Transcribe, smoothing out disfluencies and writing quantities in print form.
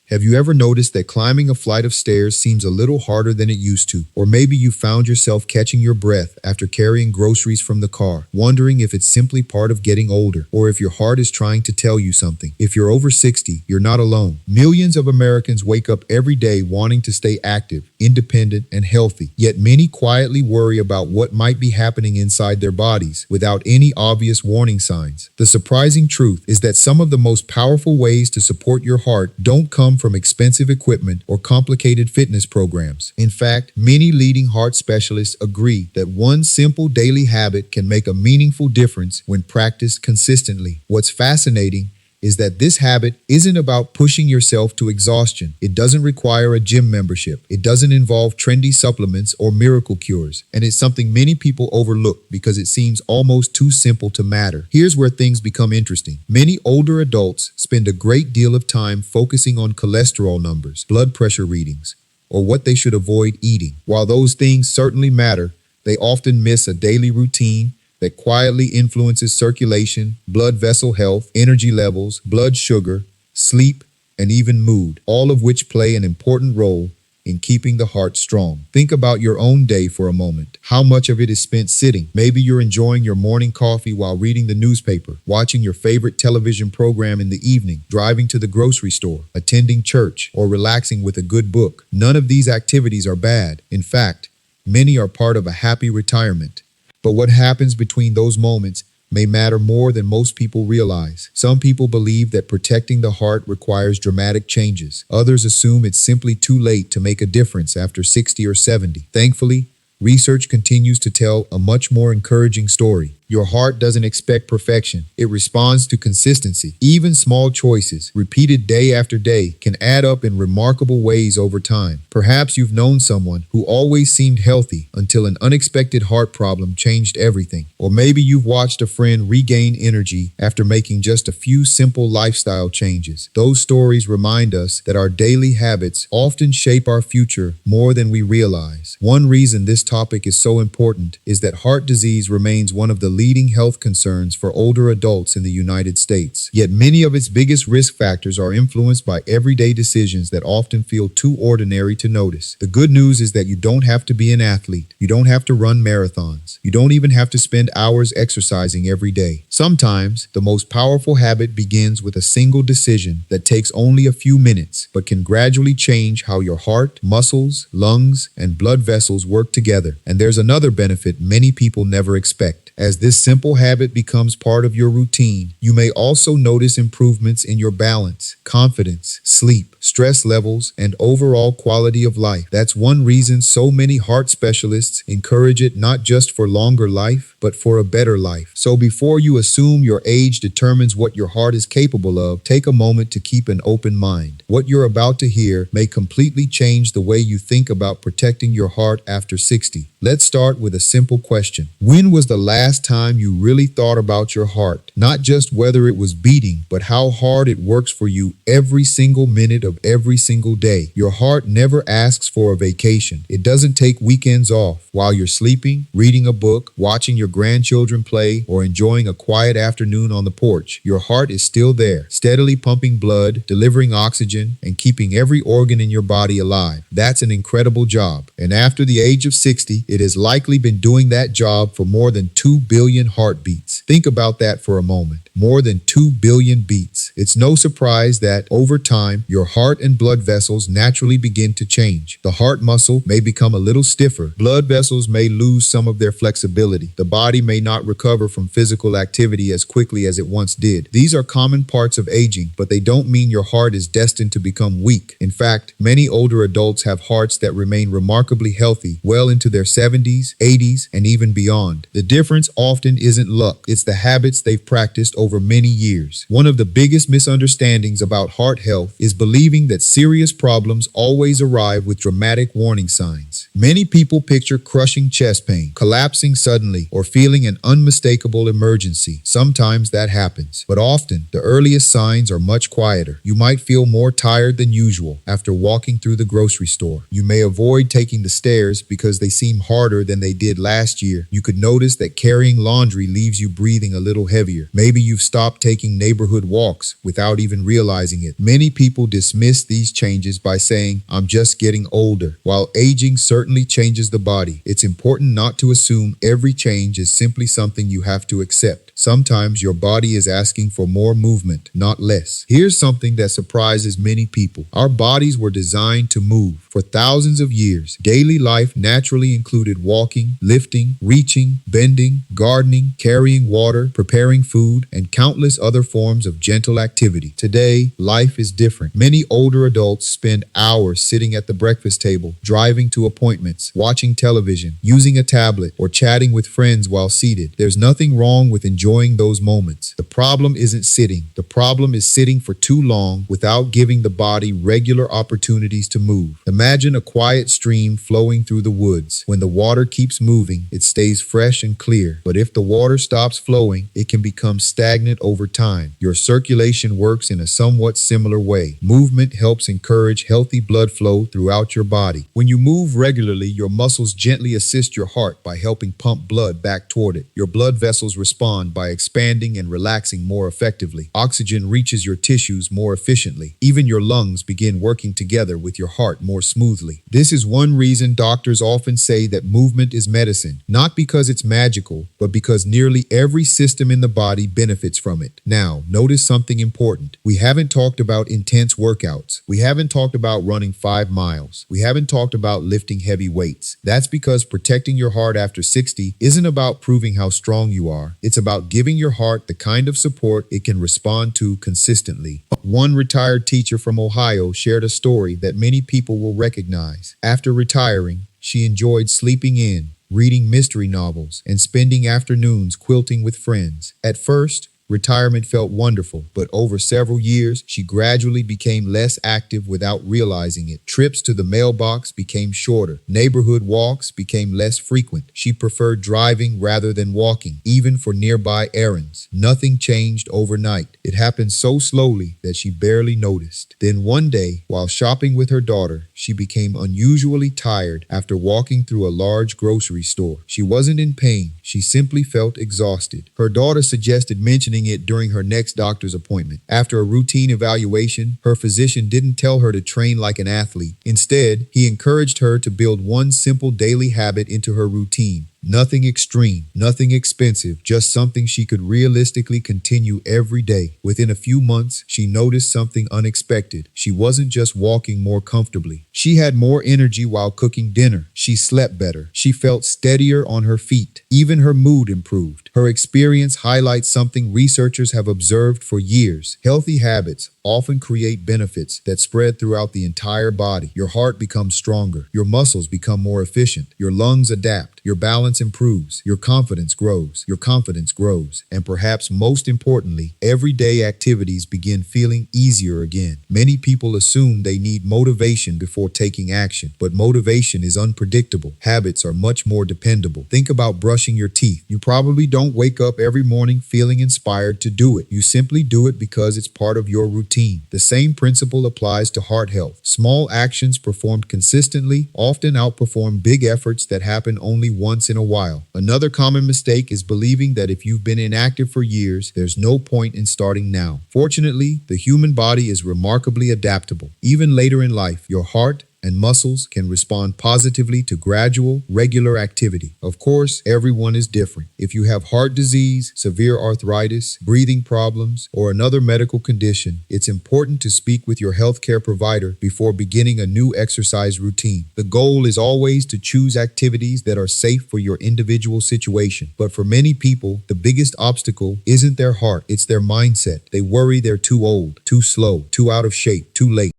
Have you ever noticed that climbing a flight of stairs seems a little harder than it used to? Or maybe you found yourself catching your breath after carrying groceries from the car, wondering if it's simply part of getting older, or if your heart is trying to tell you something. If you're over 60, you're not alone. Millions of Americans wake up every day wanting to stay active, independent, and healthy, yet many quietly worry about what might be happening inside their bodies without any obvious warning signs. The surprising truth is that some of the most powerful ways to support your heart don't come from expensive equipment or complicated fitness programs. In fact, many leading heart specialists agree that one simple daily habit can make a meaningful difference when practiced consistently. What's fascinating is that this habit isn't about pushing yourself to exhaustion. It doesn't require a gym membership. It doesn't involve trendy supplements or miracle cures. And it's something many people overlook because it seems almost too simple to matter. Here's where things become interesting. Many older adults spend a great deal of time focusing on cholesterol numbers, blood pressure readings, or what they should avoid eating. While those things certainly matter, they often miss a daily routine that quietly influences circulation, blood vessel health, energy levels, blood sugar, sleep, and even mood, all of which play an important role in keeping the heart strong. Think about your own day for a moment. How much of it is spent sitting? Maybe you're enjoying your morning coffee while reading the newspaper, watching your favorite television program in the evening, driving to the grocery store, attending church, or relaxing with a good book. None of these activities are bad. In fact, many are part of a happy retirement. But what happens between those moments may matter more than most people realize. Some people believe that protecting the heart requires dramatic changes. Others assume it's simply too late to make a difference after 60 or 70. Thankfully, research continues to tell a much more encouraging story. Your heart doesn't expect perfection. It responds to consistency. Even small choices, repeated day after day, can add up in remarkable ways over time. Perhaps you've known someone who always seemed healthy until an unexpected heart problem changed everything. Or maybe you've watched a friend regain energy after making just a few simple lifestyle changes. Those stories remind us that our daily habits often shape our future more than we realize. One reason this topic is so important is that heart disease remains one of the leading health concerns for older adults in the United States. Yet many of its biggest risk factors are influenced by everyday decisions that often feel too ordinary to notice. The good news is that you don't have to be an athlete. You don't have to run marathons. You don't even have to spend hours exercising every day. Sometimes, the most powerful habit begins with a single decision that takes only a few minutes, but can gradually change how your heart, muscles, lungs, and blood vessels work together. And there's another benefit many people never expect. As this simple habit becomes part of your routine, you may also notice improvements in your balance, confidence, sleep, stress levels, and overall quality of life. That's one reason so many heart specialists encourage it, not just for longer life, but for a better life. So before you assume your age determines what your heart is capable of, take a moment to keep an open mind. What you're about to hear may completely change the way you think about protecting your heart after 60. Let's start with a simple question. When was the last time you really thought about your heart? Not just whether it was beating, but how hard it works for you every single minute of every single day. Your heart never asks for a vacation. It doesn't take weekends off. While you're sleeping, reading a book, watching your grandchildren play, or enjoying a quiet afternoon on the porch, your heart is still there, steadily pumping blood, delivering oxygen, and keeping every organ in your body alive. That's an incredible job. And after the age of 60, it has likely been doing that job for more than 2 billion heartbeats. Think about that for a moment. More than 2 billion beats. It's no surprise that over time, your heart and blood vessels naturally begin to change. The heart muscle may become a little stiffer. Blood vessels may lose some of their flexibility. The body may not recover from physical activity as quickly as it once did. These are common parts of aging, but they don't mean your heart is destined to become weak. In fact, many older adults have hearts that remain remarkably healthy well into their 70s, 80s, and even beyond. The difference often isn't luck. It's the habits they've practiced over many years. One of the biggest misunderstandings about heart health is believing that serious problems always arrive with dramatic warning signs. Many people picture crushing chest pain, collapsing suddenly, or feeling an unmistakable emergency. Sometimes that happens, but often the earliest signs are much quieter. You might feel more tired than usual after walking through the grocery store. You may avoid taking the stairs because they seem harder than they did last year. You could notice that carrying laundry leaves you breathing a little heavier. Maybe you've stopped taking neighborhood walks without even realizing it. Many people dismiss these changes by saying, "I'm just getting older." While aging certainly changes the body, it's important not to assume every change is simply something you have to accept. Sometimes your body is asking for more movement, not less. Here's something that surprises many people. Our bodies were designed to move. For thousands of years, daily life naturally included walking, lifting, reaching, bending, gardening, carrying water, preparing food, and countless other forms of gentle activity. Today, life is different. Many older adults spend hours sitting at the breakfast table, driving to appointments, watching television, using a tablet, or chatting with friends while seated. There's nothing wrong with enjoying those moments. The problem isn't sitting. The problem is sitting for too long without giving the body regular opportunities to move. Imagine a quiet stream flowing through the woods. When the water keeps moving, it stays fresh and clear. But if the water stops flowing, it can become stagnant over time. Your circulation works in a somewhat similar way. Movement helps encourage healthy blood flow throughout your body. When you move regularly, your muscles gently assist your heart by helping pump blood back toward it. Your blood vessels respond by expanding and relaxing more effectively. Oxygen reaches your tissues more efficiently. Even your lungs begin working together with your heart more smoothly. This is one reason doctors often say that movement is medicine, not because it's magical, but because nearly every system in the body benefits from it. Now, notice something important. We haven't talked about intense workouts. We haven't talked about running 5 miles. We haven't talked about lifting heavy weights. That's because protecting your heart after 60 isn't about proving how strong you are. It's about giving your heart the kind of support it can respond to consistently. One retired teacher from Ohio shared a story that many people will recognize. After retiring, she enjoyed sleeping in, reading mystery novels, and spending afternoons quilting with friends. At first, retirement felt wonderful, but over several years, she gradually became less active without realizing it. Trips to the mailbox became shorter. Neighborhood walks became less frequent. She preferred driving rather than walking, even for nearby errands. Nothing changed overnight. It happened so slowly that she barely noticed. Then one day, while shopping with her daughter, she became unusually tired after walking through a large grocery store. She wasn't in pain. She simply felt exhausted. Her daughter suggested mentioning it during her next doctor's appointment. After a routine evaluation, her physician didn't tell her to train like an athlete. Instead, he encouraged her to build one simple daily habit into her routine. Nothing extreme, nothing expensive, just something she could realistically continue every day. Within a few months, she noticed something unexpected. She wasn't just walking more comfortably. She had more energy while cooking dinner. She slept better. She felt steadier on her feet. Even her mood improved. Her experience highlights something researchers have observed for years. Healthy habits often create benefits that spread throughout the entire body. Your heart becomes stronger. Your muscles become more efficient. Your lungs adapt. Your balance improves. Your confidence grows. Your confidence grows. And perhaps most importantly, everyday activities begin feeling easier again. Many people assume they need motivation before taking action, but motivation is unpredictable. Habits are much more dependable. Think about brushing your teeth. You probably don't wake up every morning feeling inspired to do it. You simply do it because it's part of your routine. The same principle applies to heart health. Small actions performed consistently often outperform big efforts that happen only once in a while. Another common mistake is believing that if you've been inactive for years, there's no point in starting now. Fortunately, the human body is remarkably adaptable. Even later in life, your heart and muscles can respond positively to gradual, regular activity. Of course, everyone is different. If you have heart disease, severe arthritis, breathing problems, or another medical condition, it's important to speak with your healthcare provider before beginning a new exercise routine. The goal is always to choose activities that are safe for your individual situation. But for many people, the biggest obstacle isn't their heart, it's their mindset. They worry they're too old, too slow, too out of shape, too late.